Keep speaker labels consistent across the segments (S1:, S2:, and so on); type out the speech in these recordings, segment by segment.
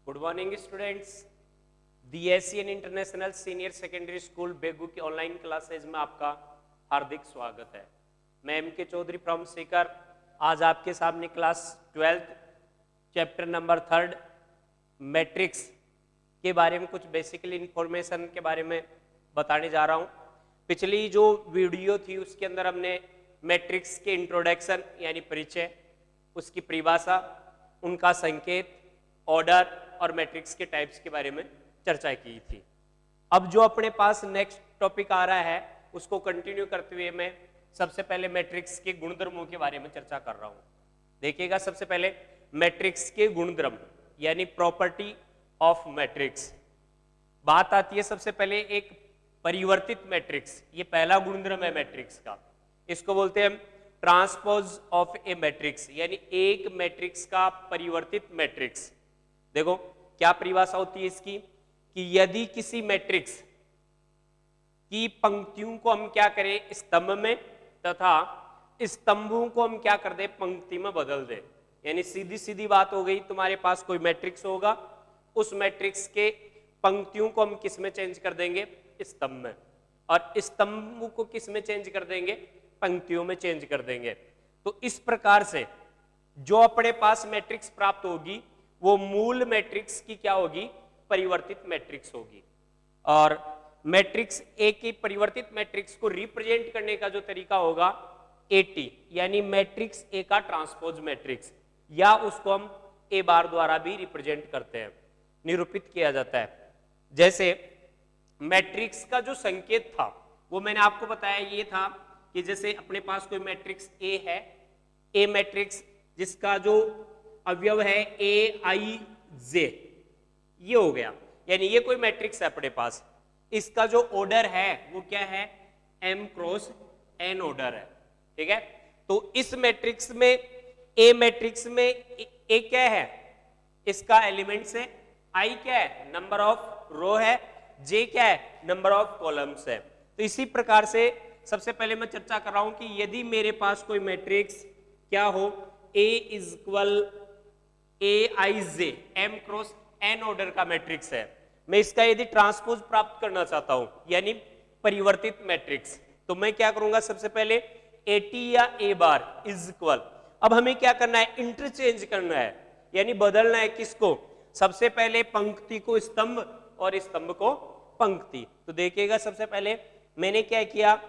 S1: Good morning students. DSCN international senior secondary school Begu की online classes में आपका हार्दिक स्वागत है। मैं MK चौधरी फ्रॉम सीकर आज आपके सामने class 12th chapter number 3 matrix के बारे में कुछ बेसिकली इंफॉर्मेशन के बारे में बताने जा रहा हूँ। पिछली जो वीडियो थी उसके अंदर हमने मैट्रिक्स के इंट्रोडक्शन यानी परिचय, उसकी परिभाषा, उनका संकेत, ऑर्डर और मैट्रिक्स के टाइप्स के बारे में चर्चा की थी। अब जो अपने पास नेक्स्ट टॉपिक आ रहा है उसको कंटिन्यू करते हुए मैं सबसे पहले मैट्रिक्स के गुणधर्मों के बारे में चर्चा कर रहा हूं। देखिएगा, सबसे पहले मैट्रिक्स के गुणधर्म यानी प्रॉपर्टी ऑफ मैट्रिक्स। बात आती है सबसे पहले एक परिवर्तित मैट्रिक्स। ये पहला गुणधर्म है मैट्रिक्स का। इसको बोलते हैं ट्रांसपोज ऑफ ए मैट्रिक्स, यानी एक मैट्रिक्स का परिवर्तित मैट्रिक्स। देखो क्या परिभाषा होती है इसकी कि यदि किसी मैट्रिक्स की पंक्तियों को हम क्या करें स्तंभ में तथा स्तंभों को हम क्या कर दें पंक्ति में बदल दें। यानी सीधी सीधी बात हो गई, तुम्हारे पास कोई मैट्रिक्स होगा, उस मैट्रिक्स के पंक्तियों को हम किस में चेंज कर देंगे स्तंभ में, और स्तंभ को किस में चेंज कर देंगे पंक्तियों में चेंज कर देंगे। तो इस प्रकार से जो अपने पास मैट्रिक्स प्राप्त होगी वो मूल मैट्रिक्स की क्या होगी परिवर्तित मैट्रिक्स होगी। और मैट्रिक्स ए की परिवर्तित मैट्रिक्स को रिप्रेजेंट करने का जो तरीका होगा एटी, यानी मैट्रिक्स ए का ट्रांसपोज मैट्रिक्स, या उसको हम ए बार द्वारा भी रिप्रेजेंट करते हैं, निरूपित किया जाता है। जैसे मैट्रिक्स का जो संकेत था वो मैंने आपको बताया ये था कि जैसे अपने पास कोई मैट्रिक्स ए है, ए मैट्रिक्स जिसका जो अवयव है ए आई जे, ये हो गया, यानी ये कोई मैट्रिक्स है अपने पास, इसका जो ऑर्डर है वो क्या है m क्रॉस n ऑर्डर है। ठीक है, तो इस मैट्रिक्स में ए मैट्रिक्स में ए क्या है इसका एलिमेंट्स है, आई क्या है नंबर ऑफ रो है, जे क्या है नंबर ऑफ कॉलम्स है। तो इसी प्रकार से सबसे पहले मैं चर्चा कर रहा हूं कि यदि मेरे पास कोई मैट्रिक्स क्या हो A is equal A I J M cross N order का मैट्रिक्स है, मैं इसका यदि ट्रांसपोज प्राप्त करना चाहता हूं यानी परिवर्तित मैट्रिक्स, तो मैं क्या करूंगा सबसे पहले ए टी या ए बार इज इक्वल, अब हमें क्या करना है इंटरचेंज करना है, यानी बदलना है किसको, सबसे पहले पंक्ति को स्तंभ और स्तंभ को पंक्ति। तो देखिएगा सबसे पहले मैंने क्या किया,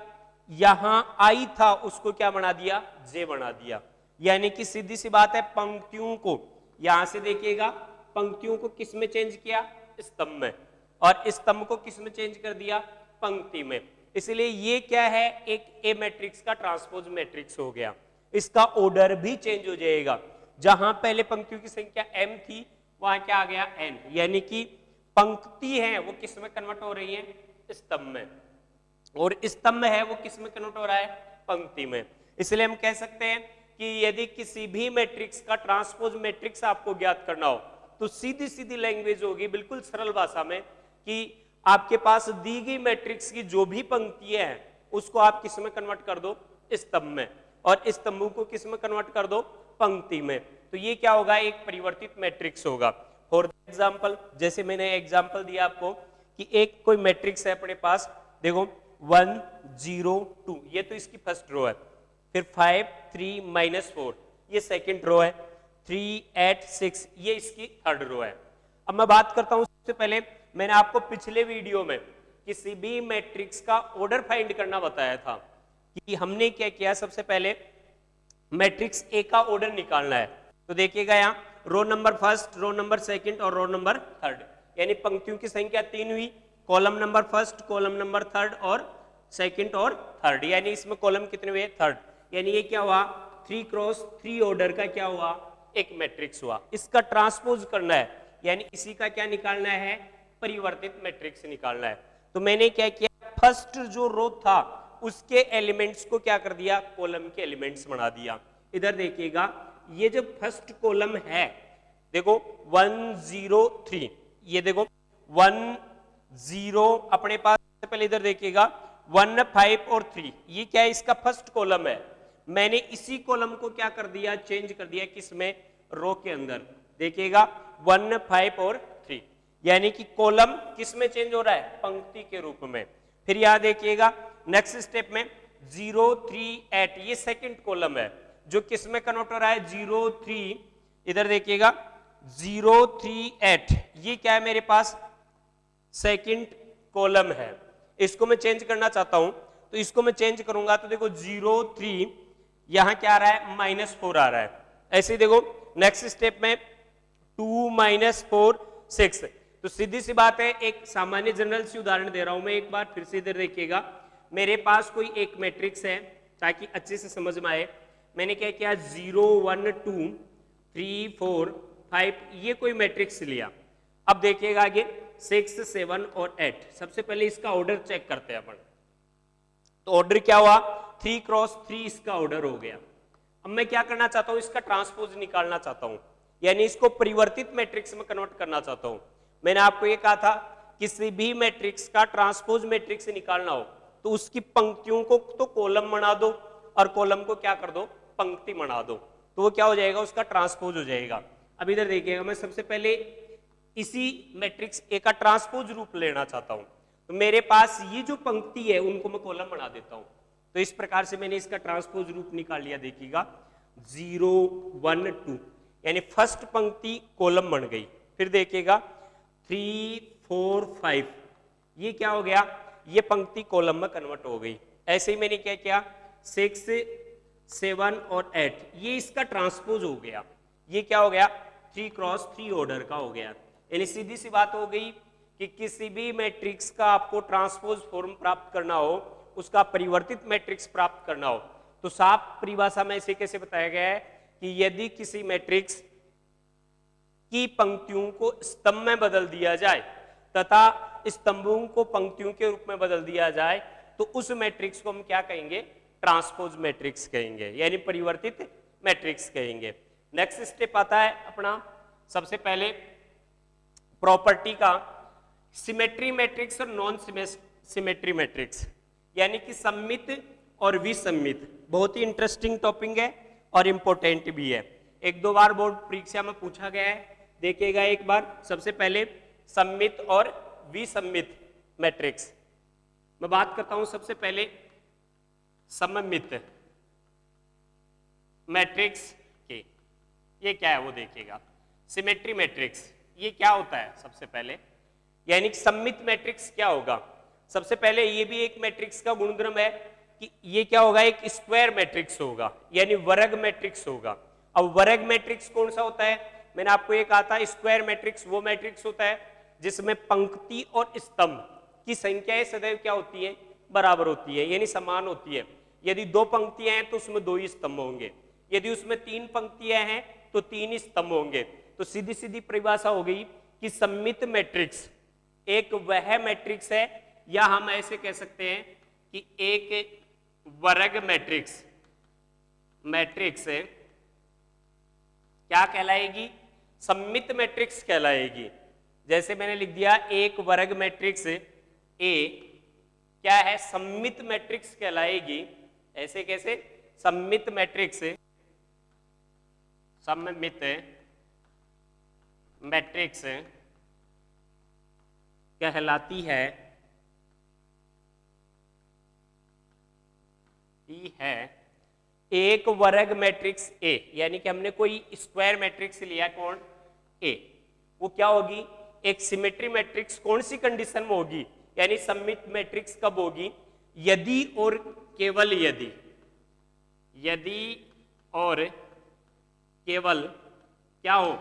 S1: यहां आई था उसको क्या बना दिया जे बना दिया, यानी कि सीधी सी बात है पंक्तियों को यहां से देखिएगा पंक्तियों को किस में चेंज किया स्तंभ में, और स्तंभ को किस में चेंज कर दिया पंक्ति में। इसलिए ये क्या है एक ए मैट्रिक्स का ट्रांसपोज मैट्रिक्स हो गया। इसका ऑर्डर भी चेंज हो जाएगा, जहां पहले पंक्तियों की संख्या m थी वहां क्या आ गया n, यानी कि पंक्ति है वो किस में कन्वर्ट हो रही है स्तंभ में, और स्तंभ है वो किस में कन्वर्ट हो रहा है पंक्ति में। इसलिए हम कह सकते हैं कि यदि किसी भी मैट्रिक्स का ट्रांसपोज मैट्रिक्स आपको ज्ञात करना हो तो सीधी सीधी लैंग्वेज होगी बिल्कुल सरल भाषा में कि आपके पास दी गई मैट्रिक्स की जो भी पंक्तियां हैं उसको आप किस में कन्वर्ट कर दो स्तंभ में, और स्तंभों को किस में कन्वर्ट कर दो पंक्ति में। तो ये क्या होगा एक परिवर्तित मैट्रिक्स होगा। फॉर एग्जाम्पल जैसे मैंने एग्जाम्पल दिया आपको कि एक कोई मैट्रिक्स है अपने पास, देखो 1 0 2, ये तो इसकी फर्स्ट रो है, फिर 5 3 -4 ये सेकंड रो है, 3 8 6 ये इसकी थर्ड रो है। अब मैं बात करता हूं, सबसे पहले मैंने आपको पिछले वीडियो में किसी भी मैट्रिक्स का ऑर्डर फाइंड करना बताया था कि हमने क्या किया, सबसे पहले मैट्रिक्स ए का ऑर्डर निकालना है। तो देखिएगा यहाँ row number first, row number second और रो नंबर थर्ड, यानी पंक्तियों की संख्या 3 हुई, column number first, column number third और सेकंड और थर्ड, यानी इसमें कॉलम कितने हुए थर्ड, यानी ये क्या हुआ 3 क्रॉस 3 ऑर्डर का क्या हुआ एक मैट्रिक्स हुआ। इसका ट्रांसपोज करना है यानी इसी का क्या निकालना है परिवर्तित मैट्रिक्स निकालना है। तो मैंने क्या किया, फर्स्ट जो रो था उसके एलिमेंट्स को क्या कर दिया कॉलम के एलिमेंट्स बना दिया। इधर देखिएगा ये जो फर्स्ट कॉलम है देखो 1 0 3, ये देखो 1 0 अपने पास, पहले इधर देखिएगा 1 5 और 3, ये क्या है इसका फर्स्ट कॉलम है। मैंने इसी कॉलम को क्या कर दिया चेंज कर दिया किसमें रो के अंदर, देखिएगा 1 5 और 3, यानी कि कॉलम किस में चेंज हो रहा है, पंक्ति के रूप में। फिर यहां देखिएगा नेक्स्ट स्टेप में 0 3 8, ये सेकंड कॉलम है जो किस में कन्वर्ट हो रहा है, 0 3, इधर देखिएगा 0 3 8, ये क्या है मेरे पास, सेकंड कॉलम है। इसको मैं चेंज करना चाहता हूं, तो इसको मैं चेंज करूंगा तो देखो 0 3, यहां क्या आ रहा है, -4 आ रहा है। ऐसे ही देखो नेक्स्ट स्टेप में 2 -4 6, तो सीधी सी बात है, एक सामान्य जनरल सी उदाहरण दे रहा हूं मैं एक बार फिर से। इधर देखिएगा मेरे पास कोई एक मैट्रिक्स है, ताकि अच्छे से समझ में आए। मैंने क्या किया, 0 1 2 3 4 5, ये कोई मैट्रिक्स लिया। अब देखिएगा आगे 6 7 और 8, सबसे पहले इसका ऑर्डर चेक करते हैं अपन। तो ऑर्डर क्या हुआ, 3 क्रॉस 3 इसका ऑर्डर हो गया। अब मैं क्या करना चाहता हूं, इसका ट्रांसपोज निकालना चाहता हूं, यानी इसको परिवर्तित मैट्रिक्स में कन्वर्ट करना चाहता हूं। मैंने आपको ये कहा था किसी भी मैट्रिक्स का ट्रांसपोज मैट्रिक्स निकालना हो तो उसकी पंक्तियों को तो कॉलम बना दो और कॉलम को क्या कर दो, पंक्ति बना दो, तो वो क्या हो जाएगा, उसका ट्रांसपोज हो जाएगा। अब इधर देखिएगा मैं सबसे पहले इसी मैट्रिक्स ए का ट्रांसपोज रूप लेना चाहता हूं, तो मेरे पास ये जो पंक्ति है उनको मैं कॉलम बना देता हूं। तो इस प्रकार से मैंने इसका ट्रांसपोज रूप निकाल लिया। देखिएगा 0 1 2, यानी फर्स्ट पंक्ति कॉलम बन गई। फिर देखिएगा 3 4 5, ये क्या हो गया, ये पंक्ति कॉलम में कन्वर्ट हो गई। ऐसे ही मैंने क्या किया, 6 7 और 8, ये इसका ट्रांसपोज हो गया। ये क्या हो गया, 3 क्रॉस 3 ऑर्डर का हो गया। यानी सीधी सी बात हो गई कि किसी भी मैट्रिक्स का आपको ट्रांसपोज फॉर्म प्राप्त करना हो, उसका परिवर्तित मैट्रिक्स प्राप्त करना हो, तो साफ परिभाषा में इसे कैसे बताया गया है कि यदि किसी मैट्रिक्स की पंक्तियों को स्तंभ में बदल दिया जाए तथा स्तंभों को पंक्तियों के रूप में बदल दिया जाए, तो उस मैट्रिक्स को हम क्या कहेंगे, ट्रांसपोज मैट्रिक्स कहेंगे, यानी परिवर्तित मैट्रिक्स कहेंगे। नेक्स्ट स्टेप आता है अपना सबसे पहले प्रॉपर्टी का, सिमेट्री मैट्रिक्स और नॉन सिमेट्री मैट्रिक्स, यानी कि सम्मित और विसम्मित। बहुत ही इंटरेस्टिंग टॉपिक है और इंपॉर्टेंट भी है, एक दो बार बोर्ड परीक्षा में पूछा गया है। देखिएगा एक बार, सबसे पहले सम्मित और विसम्मित मैट्रिक्स। मैं बात करता हूं सबसे पहले सममित मैट्रिक्स की, ये क्या है वो देखिएगा। सिमेट्री मैट्रिक्स ये क्या होता है सबसे पहले, यानी कि सम्मित मैट्रिक्स क्या होगा। सबसे पहले ये भी एक मैट्रिक्स का गुणधर्म है कि ये क्या होगा, एक स्क्वायर मैट्रिक्स होगा, यानी वर्ग मैट्रिक्स होगा। अब वर्ग मैट्रिक्स कौन सा होता है, मैंने आपको ये कहा था स्क्वायर मैट्रिक्स वो मैट्रिक्स होता है जिसमें पंक्ति और स्तंभ की संख्याएं सदैव क्या होती है, बराबर होती है, यानी समान होती है। यदि 2 पंक्तियां हैं तो उसमें 2 ही स्तंभ होंगे, यदि उसमें 3 पंक्तियां हैं तो 3 ही स्तंभ होंगे। तो सीधी सीधी परिभाषा हो गई कि सम्मित मैट्रिक्स एक वह मैट्रिक्स है, या हम ऐसे कह सकते हैं कि एक वर्ग मैट्रिक्स है, क्या कहलाएगी, सम्मित मैट्रिक्स कहलाएगी। जैसे मैंने लिख दिया एक वर्ग मैट्रिक्स ए क्या है, सम्मित मैट्रिक्स कहलाएगी। ऐसे कैसे, सम्मित मैट्रिक्स कहलाती है एक वर्ग मैट्रिक्स ए, यानी कि हमने कोई स्क्वायर मैट्रिक्स लिया, कौन, ए, वो क्या होगी, एक सिमेट्री मैट्रिक्स। कौन सी कंडीशन में होगी, यानी सम्मित मैट्रिक्स कब होगी, यदि और केवल यदि और केवल क्या हो,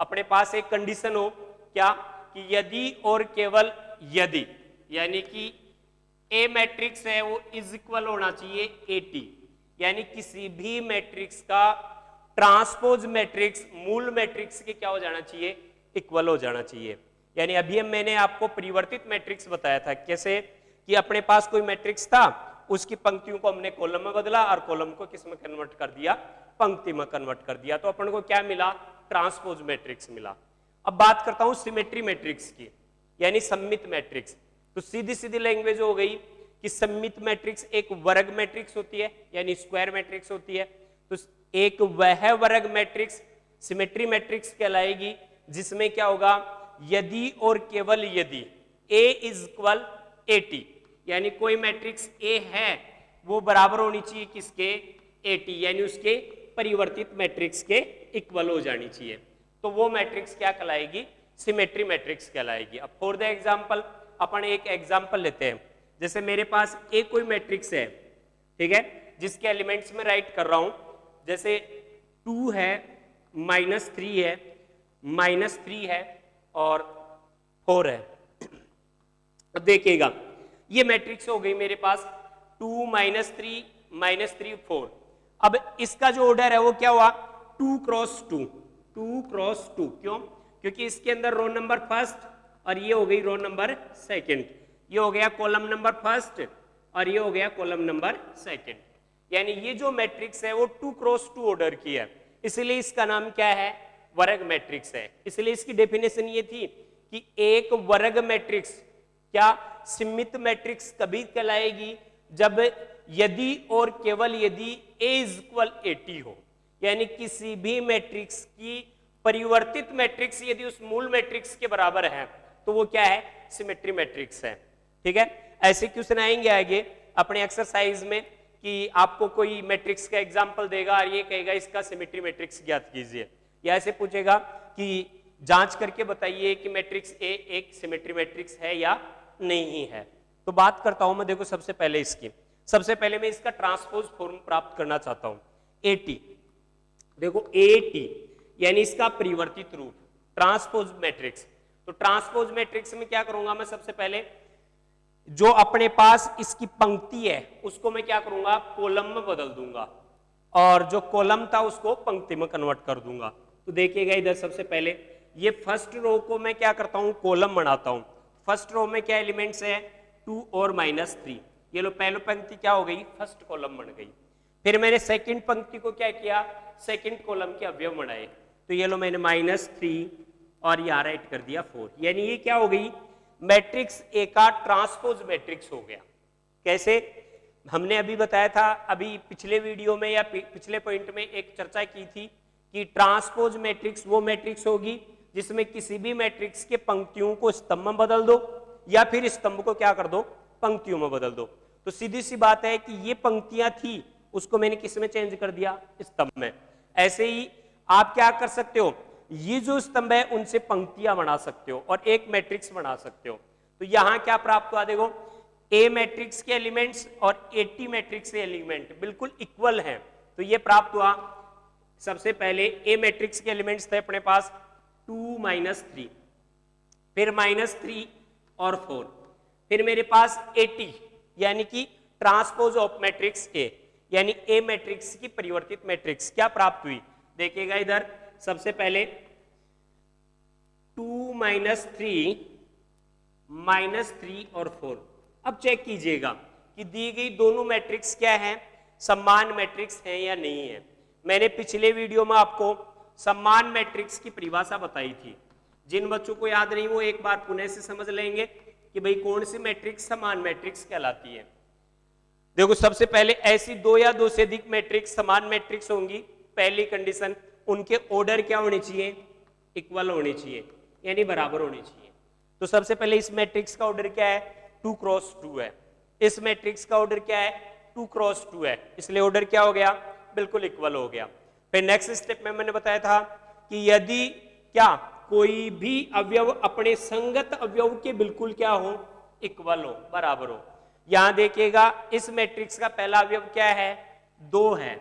S1: अपने पास एक कंडीशन हो क्या, कि यदि और केवल यदि, यानी कि ए मैट्रिक्स है वो इज इक्वल होना चाहिए एटी, यानी किसी भी मैट्रिक्स का ट्रांसपोज मैट्रिक्स मूल मैट्रिक्स के क्या हो जाना चाहिए, इक्वल हो जाना चाहिए। यानी अभी मैंने आपको परिवर्तित मैट्रिक्स बताया था, कैसे कि अपने पास कोई मैट्रिक्स था, उसकी पंक्तियों को हमने कॉलम में बदला और कॉलम को किस में कन्वर्ट कर दिया, पंक्ति में कन्वर्ट कर दिया, तो अपन को क्या मिला, ट्रांसपोज मैट्रिक्स मिला। अब बात करता हूं सिमेट्री मैट्रिक्स की, यानी सम्मित मैट्रिक्स। तो सीधी सीधी लैंग्वेज हो गई कि सम्मित मैट्रिक्स एक वर्ग मैट्रिक्स होती है, यानी स्क्वायर मैट्रिक्स होती है। तो एक वह वर्ग मैट्रिक्स सिमेट्री मैट्रिक्स कहलाएगी, जिसमें क्या होगा, यदि और केवल यदि A इज इक्वल AT, यानी कोई मैट्रिक्स A है वो बराबर होनी चाहिए किसके, AT, यानी उसके परिवर्तित मैट्रिक्स के इक्वल हो जानी चाहिए, तो वो मैट्रिक्स क्या कहलाएगी, सिमेट्री मैट्रिक्स कहलाएगी। अब फॉर द एग्जांपल अपन एक एग्जांपल लेते हैं, जैसे मेरे पास एक कोई मैट्रिक्स है, ठीक है, जिसके एलिमेंट्स में राइट कर रहा हूं, जैसे 2 है, -3 है, -3 है और 4 है। अब देखिएगा ये मैट्रिक्स हो गई मेरे पास 2 -3 -3 4। अब इसका जो ऑर्डर है वो क्या हुआ, 2 क्रॉस 2, 2 क्रॉस 2। क्यों, क्योंकि इसके अंदर रो नंबर फर्स्ट और ये हो गई रो नंबर सेकंड, ये हो गया कॉलम नंबर फर्स्ट और ये हो गया कॉलम नंबर सेकंड, यानी ये जो मैट्रिक्स है वो 2 क्रॉस 2 ऑर्डर की है, इसलिए इसका नाम क्या है, वर्ग मैट्रिक्स है। इसलिए इसकी डेफिनेशन ये थी कि एक वर्ग मैट्रिक्स क्या सिमित मैट्रिक्स कभी कहलाएगी, जब यदि और केवल यदि A इज इक्वल AT हो, यानी किसी भी मैट्रिक्स की परिवर्तित मैट्रिक्स यदि उस मूल मैट्रिक्स के बराबर है तो वो क्या है, सिमेट्री मैट्रिक्स है। ठीक है, ऐसे क्वेश्चन आएंगे आगे अपने एक्सरसाइज में कि आपको कोई मैट्रिक्स का एग्जांपल देगा और ये कहेगा इसका सिमेट्री मैट्रिक्स ज्ञात कीजिए, या ऐसे पूछेगा कि जांच करके बताइए कि मैट्रिक्स ए एक सिमेट्री मैट्रिक्स है या नहीं है। तो बात करता हूं मैं, देखो सबसे पहले इसकी, सबसे पहले मैं इसका ट्रांसपोज फॉर्म प्राप्त करना चाहता हूं, AT। देखो AT यानी इसका परिवर्तित रूप, ट्रांसपोज मैट्रिक्स। तो ट्रांसपोज मैट्रिक्स में क्या करूंगा मैं, सबसे पहले जो अपने पास इसकी पंक्ति है उसको मैं क्या करूंगा, कॉलम में बदल दूंगा, और जो कॉलम था उसको पंक्ति में कन्वर्ट कर दूंगा। तो देखिएगा इधर सबसे पहले ये फर्स्ट रो को मैं क्या करता हूं, कॉलम बनाता हूं। फर्स्ट रो में क्या एलिमेंट्स है, 2 और -3। ये लो पहली पंक्ति क्या हो गई, फर्स्ट कॉलम बन गई। फिर मैंने सेकंड पंक्ति को क्या किया, सेकंड कॉलम के अवयव बनाए। तो ये लो मैंने -3 और यहां राइट कर दिया 4, यानी ये क्या हो गई, मैट्रिक्स ए का ट्रांसपोज मैट्रिक्स हो गया। कैसे, हमने अभी बताया था, अभी पिछले वीडियो में या पिछले पॉइंट में एक चर्चा की थी कि ट्रांसपोज मैट्रिक्स वो मैट्रिक्स होगी जिसमें किसी भी मैट्रिक्स के पंक्तियों को स्तंभ में बदल दो या फिर स्तंभ को क्या कर दो, पंक्तियों में बदल दो। तो सीधी सी बात है कि ये पंक्तियां थी उसको मैंने किस में चेंज कर दिया, स्तंभ में। ऐसे ही आप क्या कर सकते हो, ये जो स्तंभ है उनसे पंक्तियां बना सकते हो और एक मैट्रिक्स बना सकते हो। तो यहां क्या प्राप्त हुआ, देखो ए मैट्रिक्स के एलिमेंट्स और AT मैट्रिक्स के एलिमेंट बिल्कुल इक्वल हैं। तो ये प्राप्त हुआ, सबसे पहले ए मैट्रिक्स के एलिमेंट्स थे अपने पास 2 -3, फिर -3 और 4, फिर मेरे पास AT यानी कि ट्रांसपोज ऑफ मैट्रिक्स ए, यानी ए मैट्रिक्स की परिवर्तित मैट्रिक्स क्या प्राप्त हुई। देखिएगा इधर सबसे पहले 2 -3 और 4। अब चेक कीजिएगा कि दी गई दोनों मैट्रिक्स क्या है, समान मैट्रिक्स है या नहीं है। मैंने पिछले वीडियो में आपको समान मैट्रिक्स की परिभाषा बताई थी, जिन बच्चों को याद नहीं वो एक बार पुनः से समझ लेंगे कि भाई कौन सी मैट्रिक्स समान मैट्रिक्स कहलाती है। देखो सबसे पहले ऐसी दो या दो से अधिक मैट्रिक्स समान मैट्रिक्स होंगी, पहली कंडीशन उनके ऑर्डर क्या होने चाहिए, इक्वल होने चाहिए, यानी बराबर होने चाहिए। तो सबसे पहले इस मैट्रिक्स का ऑर्डर क्या है, 2 क्रॉस 2 है। इस मैट्रिक्स का ऑर्डर क्या है, 2 क्रॉस 2 है, इसलिए ऑर्डर क्या हो गया, बिल्कुल इक्वल हो गया। फिर नेक्स्ट स्टेप में मैंने बताया था कि यदि क्या कोई भी अवयव अपने संगत अवयव के बिल्कुल क्या हो, इक्वल हो, बराबर हो। यहां देखिएगा इस मैट्रिक्स का पहला अवयव क्या है, 2 है,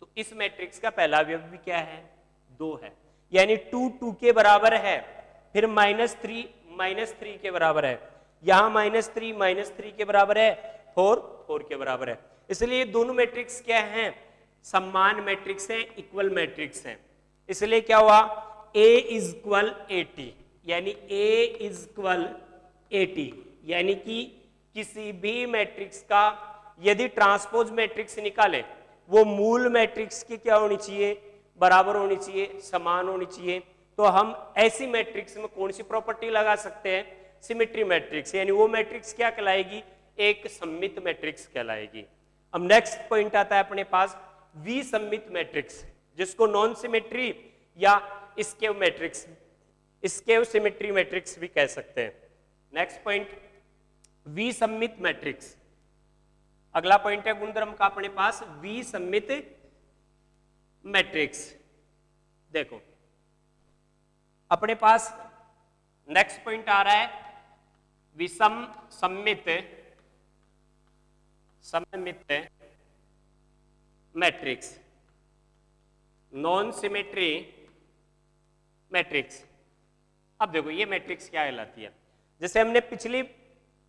S1: तो इस मैट्रिक्स का पहला अवयव भी क्या है, 2 है, यानी 2 2 के बराबर है। फिर -3 के बराबर है, यहां -3 के बराबर है, 4 के बराबर है। इसलिए दोनों मैट्रिक्स क्या हैं, समान मैट्रिक्स हैं, इक्वल मैट्रिक्स हैं। इसलिए क्या हुआ, A इज इक्वल AT, यानी A इज इक्वल AT, यानी कि किसी भी मैट्रिक्स का यदि ट्रांसपोज मैट्रिक्स निकाले वो मूल मैट्रिक्स की क्या होनी चाहिए, बराबर होनी चाहिए, समान होनी चाहिए। तो हम ऐसी मैट्रिक्स में कौन सी प्रॉपर्टी लगा सकते हैं, सिमेट्री मैट्रिक्स, यानी वो मैट्रिक्स क्या कहलाएगी, एक सममित मैट्रिक्स कहलाएगी। अब नेक्स्ट पॉइंट आता है अपने पास विसम्मित मैट्रिक्स, जिसको नॉन सिमेट्री या skew matrix, skew symmetry matrix भी कह सकते हैं। नेक्स्ट पॉइंट, विसम्मित मैट्रिक्स। अगला पॉइंट है गुणधर्म का अपने पास विसम्मित मैट्रिक्स। देखो अपने पास नेक्स्ट पॉइंट आ रहा है विषम सम्मित सममित मैट्रिक्स, नॉन सिमेट्री मैट्रिक्स। अब देखो ये मैट्रिक्स क्या कहलाती है, जैसे हमने पिछली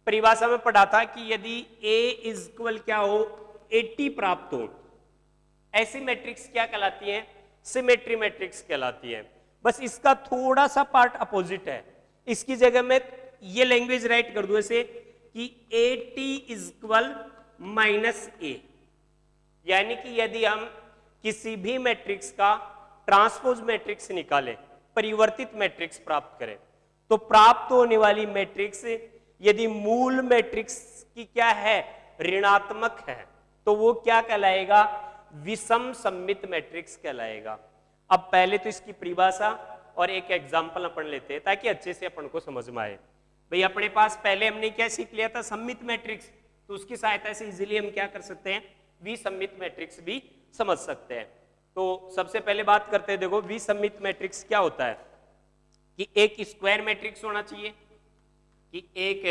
S1: परिभाषा में पढ़ा था कि यदि A इज इक्वल क्या हो 80 प्राप्त हो, ऐसी मैट्रिक्स क्या कहलाती है, सिमेट्री मैट्रिक्स कहलाती है। बस इसका थोड़ा सा पार्ट अपोजिट है। इसकी जगह में ये लैंग्वेज राइट कर दूं ऐसे कि 80 इज इक्वल -A, यानी कि यदि हम किसी भी मैट्रिक्स का ट्रांसपोज मैट्रिक्स निकालें, परिवर्तित मैट्रिक्स प्राप्त करें, तो प्राप्त होने वाली मैट्रिक्स यदि मूल मैट्रिक्स की क्या है, ऋणात्मक है, तो वो क्या कहलाएगा, विषम सम्मित मैट्रिक्स कहलाएगा। अब पहले तो इसकी परिभाषा और एक एग्जांपल अपन लेते हैं ताकि अच्छे से अपन को समझ में आए। भाई अपने पास पहले हमने क्या सीख लिया था, सम्मित मैट्रिक्स, तो उसकी सहायता से इजीली हम क्या कर सकते हैं, विसम्मित मैट्रिक्स भी समझ सकते हैं। तो सबसे पहले बात करते हैं, देखो विसम्मित मैट्रिक्स क्या होता है कि एक स्क्वायर मैट्रिक्स होना चाहिए, कि एक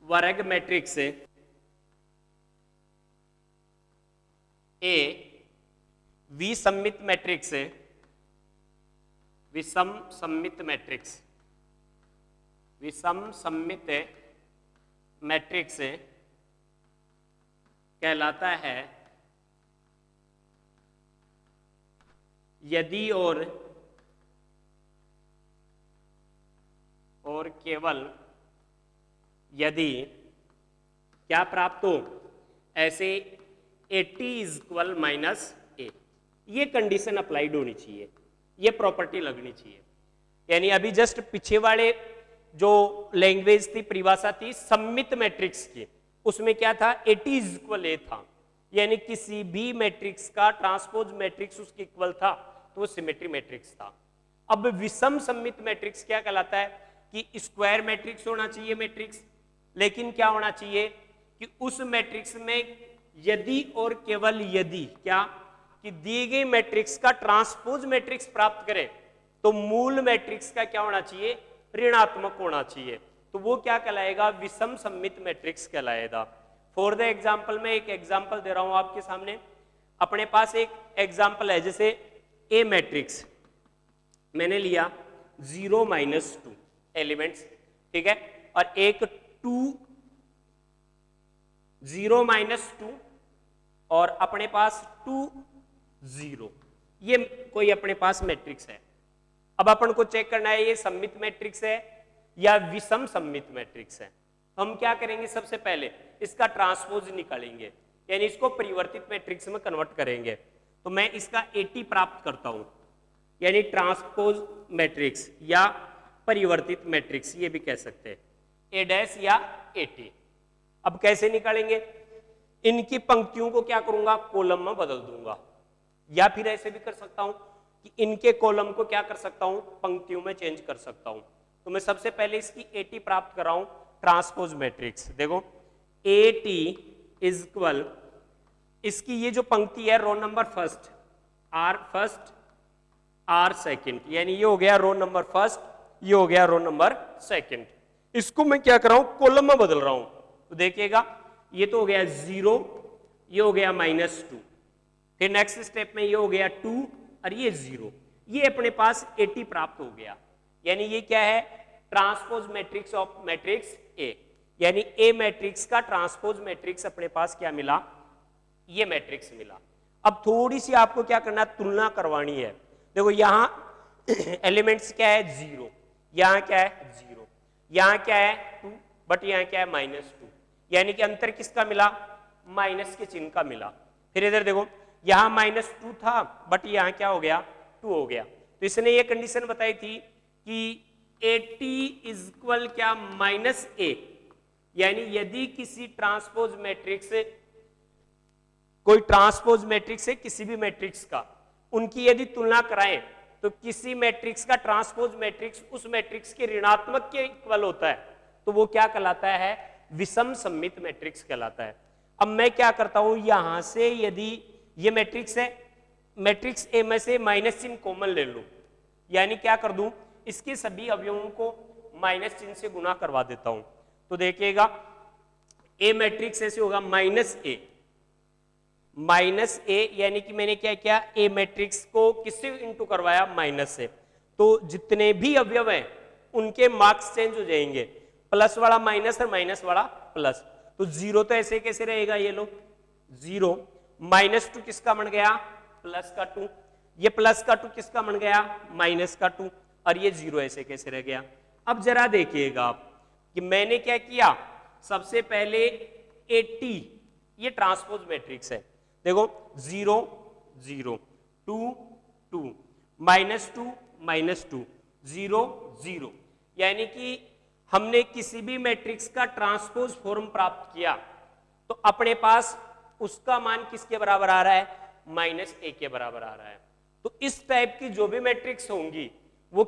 S1: वर्ग मैट्रिक्स ए विसम्मित मैट्रिक्स, विषम सम्मित मैट्रिक्स, विषम सम्मित मैट्रिक्स कहलाता है यदि और केवल यदि क्या प्राप्त हो, ऐसे 80 इज इक्वल -A, ये कंडीशन अप्लाइड होनी चाहिए, ये प्रॉपर्टी लगनी चाहिए। यानी अभी जस्ट पीछे वाले जो लैंग्वेज थी, परिभाषा थी सम्मित मैट्रिक्स की, उसमें क्या था, 80 इज इक्वल A था, यानी किसी भी मैट्रिक्स का ट्रांसपोज मैट्रिक्स उसके इक्वल था तो वो सिमेट्री मैट्रिक्स था। अब विषम सम्मित मैट्रिक्स क्या कहलाता है कि स्क्वायर मैट्रिक्स होना चाहिए मैट्रिक्स, लेकिन क्या होना चाहिए कि उस मैट्रिक्स में यदि और केवल यदि क्या, कि दी गई मैट्रिक्स का ट्रांसपोज मैट्रिक्स प्राप्त करें तो मूल मैट्रिक्स का क्या होना चाहिए, ऋणात्मक होना चाहिए, तो वो क्या कहलाएगा, विषम सम्मित मैट्रिक्स कहलाएगा। फॉर द एग्जाम्पल में एक एग्जाम्पल दे रहा हूं आपके सामने। अपने पास एक एग्जाम्पल है, जैसे ए मैट्रिक्स मैंने लिया 0 -2 एलिमेंट्स, ठीक है, और एक 2 0 -2 और अपने पास 2 0, ये कोई अपने पास मैट्रिक्स है। अब अपन को चेक करना है ये सम्मित मैट्रिक्स है या विषम सम्मित मैट्रिक्स है। हम क्या करेंगे, सबसे पहले इसका ट्रांसपोज निकालेंगे, यानी इसको परिवर्तित मैट्रिक्स में कन्वर्ट करेंगे। तो मैं इसका 80 प्राप्त करता हूं, यानी ट्रांसपोज मैट्रिक्स या परिवर्तित मैट्रिक्स ये भी कह सकते हैं, A' या 80। अब कैसे निकालेंगे, इनकी पंक्तियों को क्या करूंगा, कॉलम में बदल दूंगा, या फिर ऐसे भी कर सकता हूं कि इनके कॉलम को क्या कर सकता हूं, पंक्तियों में चेंज कर सकता हूं। तो मैं सबसे पहले इसकी 80 प्राप्त कर रहा हूं ट्रांसपोज मैट्रिक्स। देखो 80 इज इक्वल, इसकी ये जो पंक्ति है रोल नंबर फर्स्ट, आर सेकंड, यानी ये हो गया रोल नंबर फर्स्ट, ये हो गया रोल नंबर सेकंड। इसको मैं क्या कर रहा हूं, कॉलम में बदल रहा हूं। तो देखिएगा ये तो हो गया 0, ये हो गया -2, फिर नेक्स्ट स्टेप में ये हो गया 2 और ये 0, ये अपने पास 80 प्राप्त हो गया। यानी ये क्या है, transpose matrix of matrix A, यानी ए मैट्रिक्स का ट्रांसपोज मैट्रिक्स अपने पास क्या मिला, ये मैट्रिक्स मिला। अब थोड़ी सी आपको क्या करना, तुलना करवानी है। देखो यहां एलिमेंट्स क्या है 0, यहां क्या है 0, यहां क्या है 2, बट यहां क्या है -2, यानी कि अंतर किसका मिला, माइनस के चिन्ह का मिला। फिर इधर देखो यहां -2 था बट यहां क्या हो गया, 2 हो गया। तो इसने ये कंडीशन बताई थी कि 80 इज इक्वल क्या, -A, यानी यदि किसी ट्रांसपोज मैट्रिक्स, कोई ट्रांसपोज मैट्रिक्स है किसी भी मैट्रिक्स का, उनकी यदि तुलना कराएं तो किसी मैट्रिक्स का ट्रांसपोज मैट्रिक्स उस मैट्रिक्स के ऋणात्मक के इक्वल होता है तो वो क्या कहलाता है, विषम सममित मैट्रिक्स कहलाता है। अब मैं क्या करता हूं, यहां से यदि ये मैट्रिक्स है, मैट्रिक्स ए में से माइनस चिन्ह कॉमन ले लूं, यानी क्या कर दूं, इसके सभी अवयवों को माइनस चिन्ह से गुणा करवा देता हूं। तो देखिएगा ए मैट्रिक्स ऐसे होगा माइनस ए, यानी कि मैंने क्या किया, ए मैट्रिक्स को किससे इंटू करवाया, माइनस से। तो जितने भी अवयव हैं उनके मार्क्स चेंज हो जाएंगे, प्लस वाला माइनस और माइनस वाला प्लस। तो जीरो तो ऐसे कैसे रहेगा, ये लो जीरो, -2 किसका बन गया, प्लस का 2, ये प्लस का 2 किसका बन गया, माइनस का 2, और ये जीरो ऐसे कैसे रह गया। अब जरा देखिएगा आप कि मैंने क्या किया, सबसे पहले 80 ये ट्रांसपोज मैट्रिक्स है, देखो 0 0 2 2 -2 0 0, यानी कि हमने किसी भी मैट्रिक्स का ट्रांसपोज फॉर्म प्राप्त किया तो अपने पास उसका मान किसके बराबर आ रहा है, -a के बराबर आ रहा है। तो इस टाइप की जो भी मैट्रिक्स होंगी वो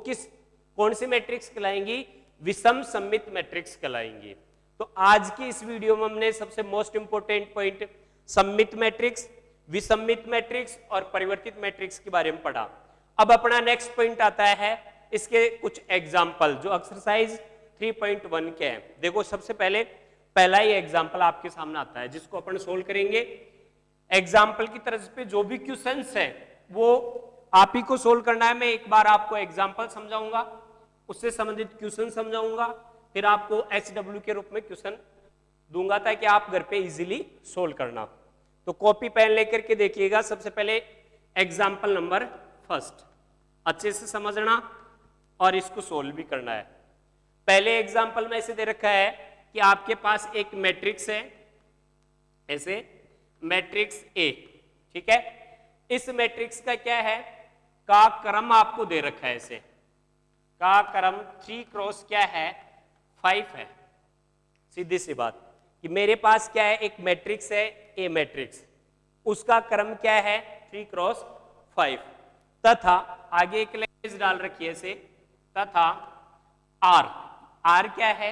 S1: कौन सी मैट्रिक्स कहलाएंगी, विषम सममित मैट्रिक्स कहलाएंगी। तो आज की इस वीडियो में हमने सबसे मोस्ट इंपोर्टेंट पॉइंट सममित मैट्रिक्स, विषमित मैट्रिक्स और परिवर्तित मैट्रिक्स के बारे में पढ़ा। अब अपना नेक्स्ट पॉइंट आता है इसके कुछ एग्जाम्पल जो एक्सरसाइज 3.1 के हैं। देखो सबसे पहले पहला ही एग्जाम्पल आपके सामने आता है जिसको अपन सोल्व करेंगे। एग्जाम्पल की तरफ पे जो भी क्वेश्चंस हैं वो आप ही को सोल्व करना है। मैं एक बार आपको एग्जाम्पल समझाऊंगा, उससे संबंधित क्वेश्चन समझाऊंगा, फिर आपको HW के रूप में क्वेश्चन दूंगा ताकि आप घर पे इजीली सोल्व करना। तो कॉपी पेन लेकर के देखिएगा। सबसे पहले एग्जाम्पल नंबर फर्स्ट अच्छे से समझना और इसको सोल्व भी करना है। पहले एग्जाम्पल में ऐसे दे रखा है कि आपके पास एक मैट्रिक्स है, ऐसे मैट्रिक्स ए, ठीक है। इस मैट्रिक्स का क्या है, का क्रम आपको दे रखा है, ऐसे का क्रम 3 क्रॉस क्या है 5 है। सीधी सी बात कि मेरे पास क्या है, एक मैट्रिक्स है ए मैट्रिक्स, उसका क्रम क्या है 3 क्रॉस 5, तथा आगे एक लैंग्वेज डाल रखी है ऐसे, तथा आर, आर क्या है,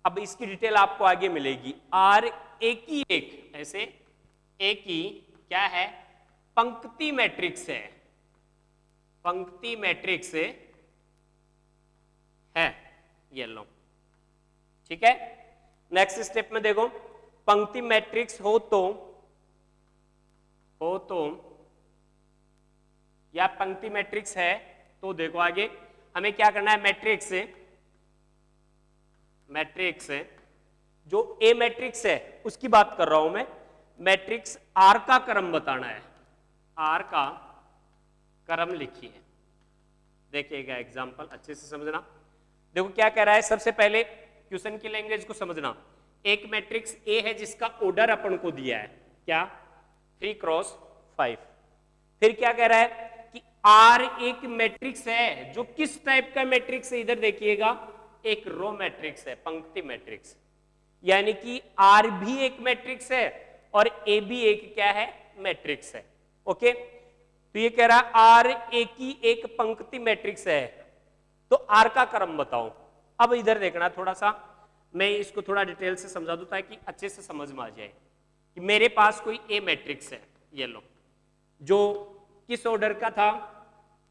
S1: अब इसकी डिटेल आपको आगे मिलेगी। आर एक ही एक, ऐसे एक ही क्या है, पंक्ति मैट्रिक्स है, पंक्ति मैट्रिक्स है, ये लो, ठीक है। नेक्स्ट स्टेप में देखो, पंक्ति मैट्रिक्स हो तो या पंक्ति मैट्रिक्स है तो देखो आगे हमें क्या करना है, मैट्रिक्स जो ए मैट्रिक्स है उसकी बात कर रहा हूं मैं, मैट्रिक्स आर का क्रम बताना है, आर का क्रम लिखिए। देखिएगा एग्जांपल अच्छे से समझना। देखो क्या कह रहा है, सबसे पहले क्वेश्चन की लैंग्वेज को समझना। एक मैट्रिक्स ए है जिसका ऑर्डर अपन को दिया है क्या 3 क्रॉस 5। फिर क्या कह रहा है कि आर एक मैट्रिक्स है, जो किस टाइप का मैट्रिक्स है, इधर देखिएगा एक रो मैट्रिक्स है, पंक्ति मैट्रिक्स, यानी कि आर भी एक मैट्रिक्स है और ए भी एक क्या है, मैट्रिक्स है। ओके, तो ये कह रहा है आर एक ही एक पंक्ति मैट्रिक्स है, तो आर का क्रम बताओ। अब इधर देखना थोड़ा सा, मैं इसको थोड़ा डिटेल से समझा दूं ताकि अच्छे से समझ में आ जाए कि मेरे पास कोई ए मैट्रिक्स है, ये लो, जो किस ऑर्डर का था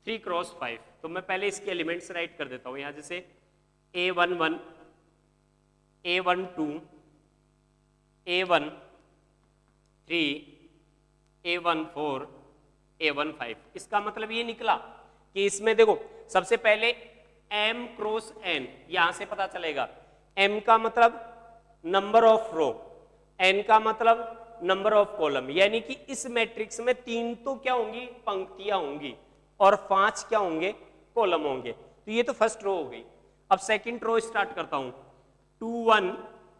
S1: 3 क्रॉस 5। तो मैं पहले इसके एलिमेंट्स राइट कर देता हूं यहां, जैसे A11, A12, A13, A14, A15। इसका मतलब ये निकला कि इसमें देखो सबसे पहले M क्रॉस N, यहां से पता चलेगा M का मतलब नंबर ऑफ रो, N का मतलब नंबर ऑफ कॉलम, यानी कि इस मैट्रिक्स में 3 तो क्या होंगी, पंक्तियां होंगी और 5 क्या होंगे, कॉलम होंगे। तो ये तो फर्स्ट रो हो गई। अब सेकंड रो स्टार्ट करता हूं, 2 1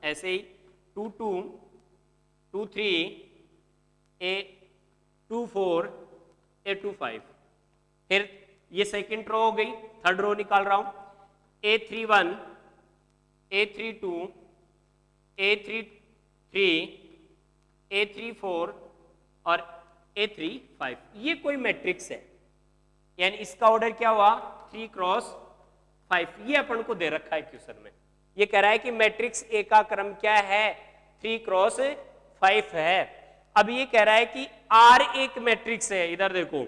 S1: ऐसे ही, 2 2, 2 3, A 2 4, A 2 5। फिर ये सेकंड रो हो गई। थर्ड रो निकाल रहा हूं, A31, A32, A33, A34 और A3 5, ये कोई मैट्रिक्स है, यानी इसका ऑर्डर क्या हुआ 3 क्रॉस 5, ये अपन को दे रखा है क्वेश्चन में। ये कह रहा है कि मैट्रिक्स ए का क्रम क्या है 3 क्रॉस 5 है। अब ये कह रहा है कि आर एक मैट्रिक्स है, इधर देखो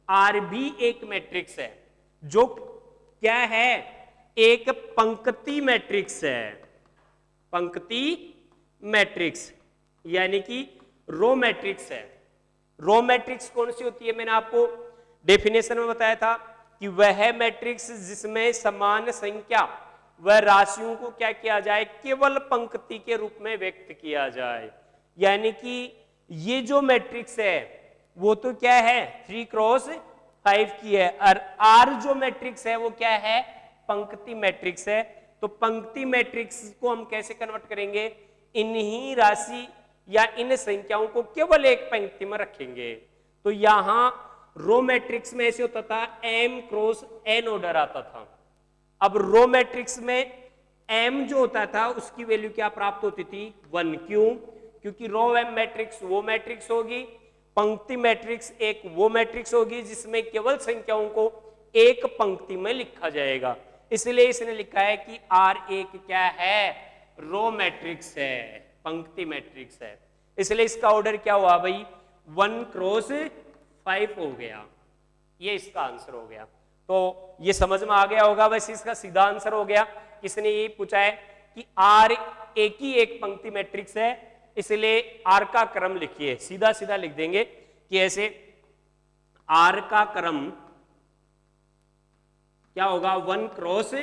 S1: आर भी एक मैट्रिक्स है, जो क्या है एक पंक्ति मैट्रिक्स है, पंक्ति मैट्रिक्स यानी कि रो मैट्रिक्स है। रो मैट्रिक्स कौन सी होती है, मैंने आपको डेफिनेशन में बताया था कि वह मैट्रिक्स जिसमें समान संख्या व राशियों को क्या किया जाए, केवल पंक्ति के रूप में व्यक्त किया जाए। यानी कि ये जो मैट्रिक्स है वो तो क्या है 3 क्रॉस 5 की है, और आर जो मैट्रिक्स है वो क्या है पंक्ति मैट्रिक्स है। तो पंक्ति मैट्रिक्स को हम कैसे कन्वर्ट करेंगे, इन्हीं राशि या इन संख्याओं को केवल एक पंक्ति में रखेंगे। तो यहां रो मैट्रिक्स में ऐसे होता था m क्रॉस n ऑर्डर आता था। अब रो मैट्रिक्स में m जो होता था उसकी वैल्यू क्या प्राप्त होती थी 1, क्यों, क्योंकि रो मैट्रिक्स वो मैट्रिक्स होगी, पंक्ति मैट्रिक्स एक वो मैट्रिक्स होगी जिसमें केवल संख्याओं को एक पंक्ति में लिखा जाएगा। इसलिए इसने लिखा है कि R एक क्या है रो मैट्रिक्स है, पंक्ति मैट्रिक्स है। इसलिए इसका ऑर्डर क्या हुआ भाई 1 क्रॉस 5 हो गया, ये इसका आंसर हो गया। तो ये समझ में आ गया होगा, वैसे इसका सीधा आंसर हो गया। इसने ये पूछा है कि R एक ही एक पंक्ति मैट्रिक्स है, इसलिए R का क्रम लिखिए, सीधा सीधा लिख देंगे कि ऐसे R का क्रम क्या होगा 1 क्रॉस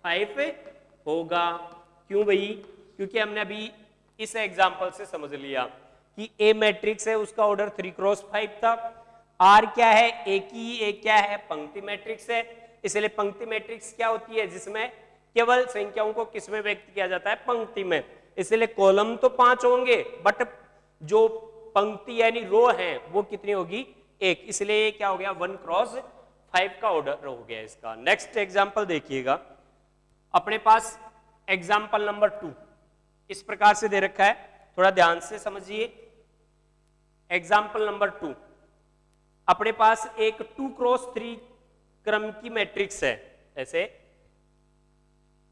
S1: 5 होगा। क्यों भाई, क्योंकि हमने अभी इस एग्जाम्पल से समझ लिया कि ए मैट्रिक्स है उसका ऑर्डर 3 क्रॉस 5 था, आर क्या है एक क्या है पंक्ति मैट्रिक्स है, इसलिए पंक्ति मैट्रिक्स क्या होती है जिसमें केवल संख्याओं को किस में व्यक्त किया जाता है पंक्ति में। इसलिए कॉलम तो 5 होंगे बट जो पंक्ति यानी रो है वो कितनी होगी एक, इसलिए ये क्या हो गया 1 क्रॉस 5 का ऑर्डर हो गया इसका। नेक्स्ट एग्जाम्पल देखिएगा, अपने पास एग्जाम्पल नंबर 2 इस प्रकार से दे रखा है, थोड़ा ध्यान से समझिए। एग्जाम्पल नंबर 2 अपने पास एक 2 क्रॉस 3 क्रम की मैट्रिक्स है, ऐसे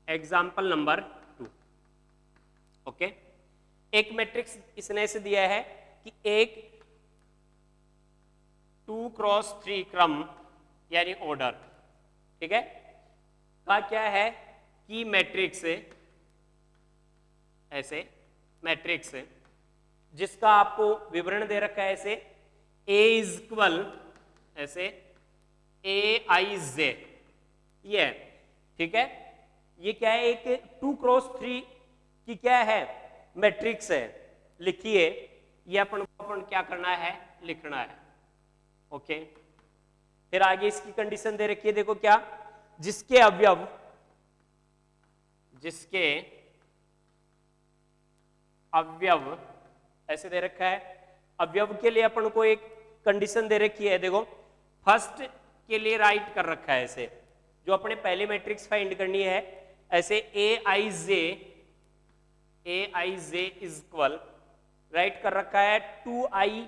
S1: एग्जाम्पल नंबर 2। ओके, एक मैट्रिक्स इसने ऐसे दिया है कि एक 2 क्रॉस 3 क्रम यानी ऑर्डर, ठीक है, का क्या है कि मैट्रिक्स ऐसे मैट्रिक्स जिसका आपको विवरण दे रखा है ऐसे A इज इक्वल ऐसे AIJ, ये है, ठीक है। ये क्या है एक 2 क्रॉस 3 की क्या है मैट्रिक्स है, लिखिए ये अपन क्या करना है लिखना है। ओके, फिर आगे इसकी कंडीशन दे रखी है, देखो क्या, जिसके अवयव ऐसे दे रखा है। अवयव के लिए अपन को एक कंडीशन दे रखी है, देखो फर्स्ट के लिए राइट कर रखा है ऐसे, जो अपने पहले मैट्रिक्स फाइंड करनी है ऐसे AIJ इज इक्वल राइट कर रखा है 2I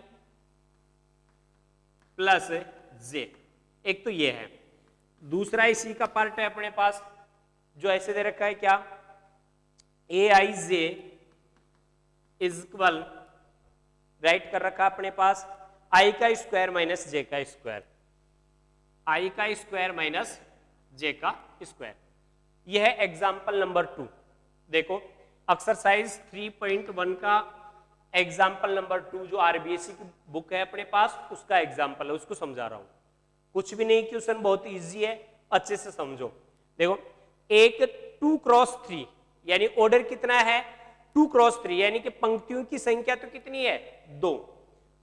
S1: प्लस J, एक तो ये है। दूसरा इसी का पार्ट है अपने पास जो ऐसे दे रखा है क्या, AIJ इज इक्वल राइट कर रखा अपने पास I का स्क्वायर माइनस J का स्क्वायर, I का स्क्वायर माइनस J का स्क्वायर। यह है एग्जाम्पल नंबर 2। देखो एक्सरसाइज 3.1 का एग्जाम्पल नंबर 2 जो RBSE की बुक है अपने पास उसका एग्जाम्पल है, उसको समझा रहा हूं, कुछ भी नहीं, क्वेश्चन बहुत इजी है, अच्छे से समझो। देखो एक 2 क्रॉस 3 यानी ऑर्डर कितना है 2 क्रॉस 3 यानी कि पंक्तियों की संख्या तो कितनी है 2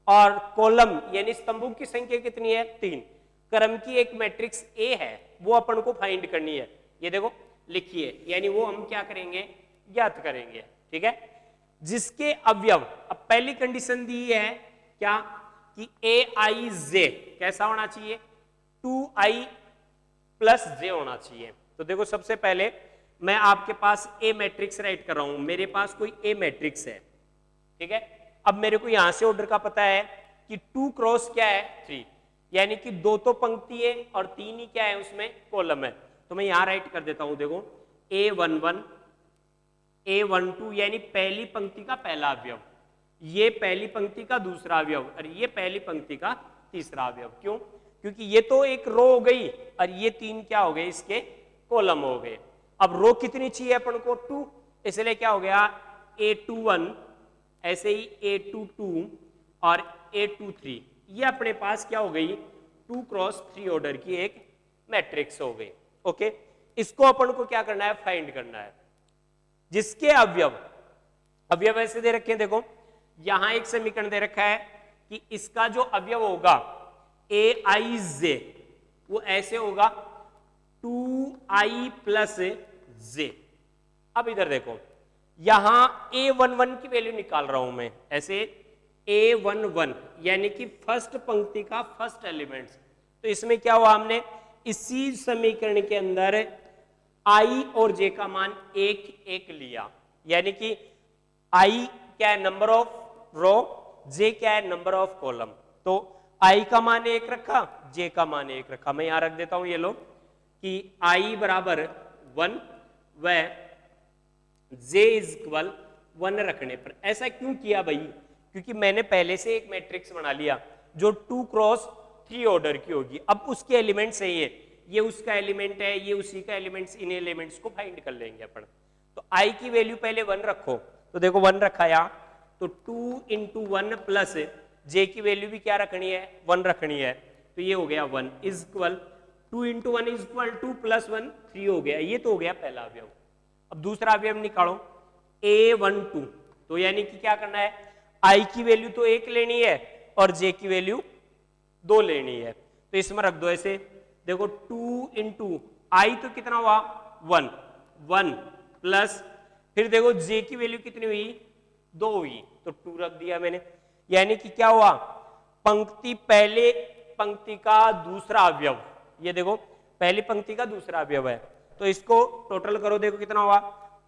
S1: और कॉलम यानी स्तंभों की संख्या कितनी है 3, क्रम की एक मैट्रिक्स A है वो अपन को फाइंड करनी है। ये देखो लिखिए, यानी वो हम क्या करेंगे ज्ञात करेंगे, ठीक है। जिसके अवयव, अब पहली कंडीशन दी है क्या कि AIJ कैसा होना चाहिए 2I प्लस J होना चाहिए। तो देखो सबसे पहले मैं आपके पास A मैट्रिक्स राइट कर रहा हूं, मेरे पास कोई A मैट्रिक्स है, ठीक है। अब मेरे को यहां से ऑर्डर का पता है कि 2 क्रॉस क्या है 3, यानी कि 2 तो पंक्ति है और 3 ही क्या है उसमें कॉलम है। तो मैं यहां राइट कर देता हूं, देखो A11 A12 यानी पहली पंक्ति का पहला अवयव, ये पहली पंक्ति का दूसरा अवयव और ये पहली पंक्ति का तीसरा अवयव। क्यों? क्योंकि ये तो एक रो हो गई और ये 3 क्या हो गए इसके कॉलम हो गए। अब रो कितनी चाहिए अपन को 2, इसलिए क्या हो गया A21, ऐसे ही A22 और A23, ये अपने पास क्या हो गई 2 क्रॉस 3 ऑर्डर की एक मैट्रिक्स हो गई। ओके, इसको अपन को क्या करना है फाइंड करना है, जिसके अवयव ऐसे दे रखे हैं। देखो यहां एक समीकरण दे रखा है कि इसका जो अवयव होगा AIJ वो ऐसे होगा 2I प्लस J। अब इधर देखो यहां A11 की वैल्यू निकाल रहा हूं मैं, ऐसे A11 यानी कि फर्स्ट पंक्ति का फर्स्ट एलिमेंट्स। तो इसमें क्या हुआ, हमने इसी समीकरण के अंदर I और J का मान एक एक लिया, यानी कि I क्या है नंबर ऑफ रो, J क्या है नंबर ऑफ कॉलम। तो I का मान एक रखा, J का मान एक रखा। मैं यहां रख देता हूं ये लो कि I बराबर 1 व J इज इक्वल 1 रखने पर। ऐसा क्यों किया भाई? क्योंकि मैंने पहले से एक मैट्रिक्स बना लिया जो 2 क्रॉस 3 ऑर्डर की होगी। अब उसके एलिमेंट सही है, ये उसका एलिमेंट है, ये उसी का एलिमेंट्स, इन एलिमेंट्स को फाइंड कर लेंगे अपन। तो I की वैल्यू पहले 1 रखो, तो देखो 1 रखा यहाँ, तो 2 इंटू 1 प्लस J की वैल्यू भी क्या रखनी है 1 रखनी है, तो ये हो गया 1 is equal 2 into 1 is equal 2 plus 1 3 हो गया। ये तो हो गया पहला अवयव। अब दूसरा अवयव निकालो A12, तो यानी कि क्या करना है I की वैल्यू तो 1 लेनी है और J की वैल्यू 2 लेनी है। तो इसमें रख दो ऐसे, देखो 2 इंटू I तो कितना हुआ 1 प्लस फिर देखो J की वैल्यू कितनी हुई 2 हुई, तो 2 रख दिया मैंने। यानी कि क्या हुआ पंक्ति पहले पंक्ति का दूसरा अवयव, ये देखो पहली पंक्ति का दूसरा अवयव है, तो इसको टोटल करो, देखो कितना हुआ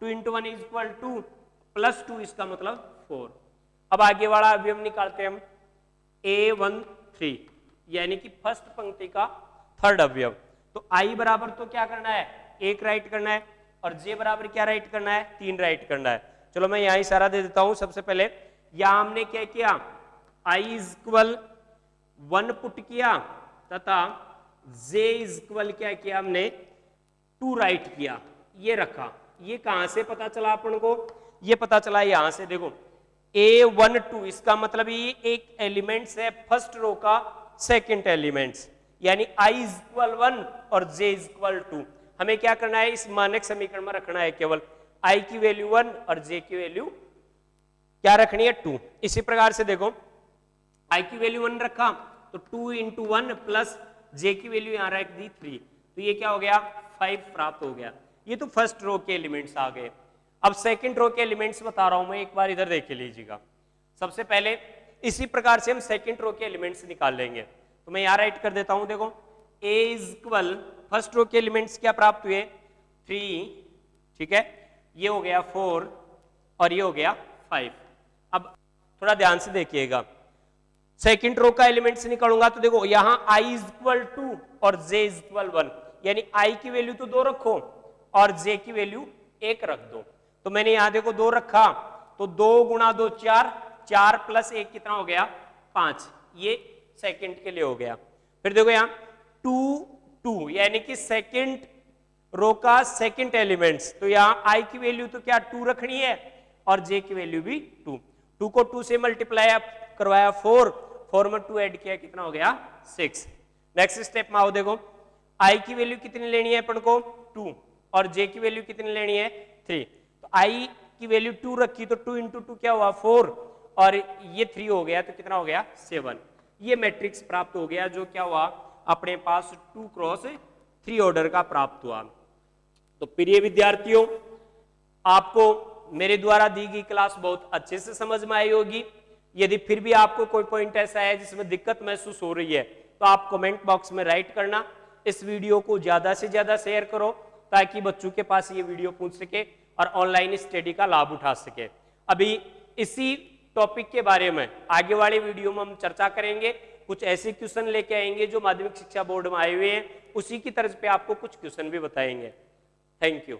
S1: 2 इंटू 1 इज इक्वल 2 प्लस 2, इसका मतलब 4। अब आगे वाला अवयव निकालते हैं हम A13 यानी कि फर्स्ट पंक्ति का थर्ड अवयव। तो I बराबर तो क्या करना है 1 राइट करना है और J बराबर क्या राइट करना है 3 राइट करना है। चलो मैं यहां इशारा दे देता हूं। सबसे पहले यहां हमने क्या किया I इज इक्वल 1 पुट किया तथा J इज इक्वल क्या किया हमने 2 राइट किया, ये रखा। ये कहां से पता चला अपन को, ये पता चला यहां से, देखो A12 इसका मतलब ये एक एलिमेंट्स है फर्स्ट रो का सेकंड एलिमेंट्स, यानी I इज इक्वल 1 और J इज इक्वल 2। हमें क्या करना है इस मानक समीकरण में रखना है केवल I की वैल्यू 1 और J की वैल्यू क्या रखनी है 2। इसी प्रकार से देखो I की वैल्यू 1 रखा तो 2 इंटू 1 प्लस J की वैल्यू यहां रख दी 3, तो ये क्या हो गया 5 प्राप्त हो गया। ये तो फर्स्ट रो के एलिमेंट्स आ गए। अब सेकंड रो के एलिमेंट्स बता रहा हूं मैं, एक बार इधर देख लीजिएगा। सबसे पहले इसी प्रकार से हम सेकंड रो के एलिमेंट्स निकाल लेंगे, तो मैं यहां राइट कर देता हूं। देखो A is equal first row के एलिमेंट्स क्या प्राप्त हुए 3, ठीक है, ये हो गया 4 और ये हो गया 5। अब थोड़ा ध्यान से देखिएगा, सेकंड रो का एलिमेंट्स निकालूंगा तो देखो यहां I इज इक्वल 2 और J इज इक्वल 1, यानी I की वैल्यू तो 2 रखो और J की वैल्यू 1 रख दो। तो मैंने यहां देखो 2 रखा, तो 2 गुणा 2 4, 4 प्लस 1 कितना हो गया 5, ये सेकंड के लिए हो गया। फिर देखो यहां 2 2 यानी कि सेकंड रो का सेकंड एलिमेंट्स, तो यहां I की वैल्यू तो क्या 2 रखनी है और J की वैल्यू भी 2। 2 को 2 से मल्टीप्लाई करवाया 4 में 2 ऐड किया कितना हो गया 6। नेक्स्ट स्टेप में आओ, देखो I की वैल्यू कितनी लेनी है अपन को 2 और J की वैल्यू कितनी लेनी है 3। तो I की वैल्यू 2 रखी तो 2 इंटू 2 क्या हुआ 4 और ये 3 हो गया, तो कितना हो गया 7। ये मैट्रिक्स प्राप्त हो गया जो क्या हुआ अपने पास 2 क्रॉस 3 ऑर्डर का प्राप्त हुआ। तो प्रिय विद्यार्थियों, आपको मेरे द्वारा दी गई क्लास बहुत अच्छे से समझ में आई होगी। यदि फिर भी आपको कोई पॉइंट ऐसा है जिसमें दिक्कत महसूस हो रही है तो आप कमेंट बॉक्स में राइट करना। इस वीडियो को ज्यादा से ज्यादा शेयर करो ताकि बच्चों के पास ये वीडियो पहुंच सके और ऑनलाइन स्टडी का लाभ उठा सके। अभी इसी टॉपिक के बारे में आगे वाले वीडियो में हम चर्चा करेंगे। कुछ ऐसे क्वेश्चन लेके आएंगे जो माध्यमिक शिक्षा बोर्ड में आए हुए हैं, उसी की तर्ज पे आपको कुछ क्वेश्चन भी बताएंगे। Thank you.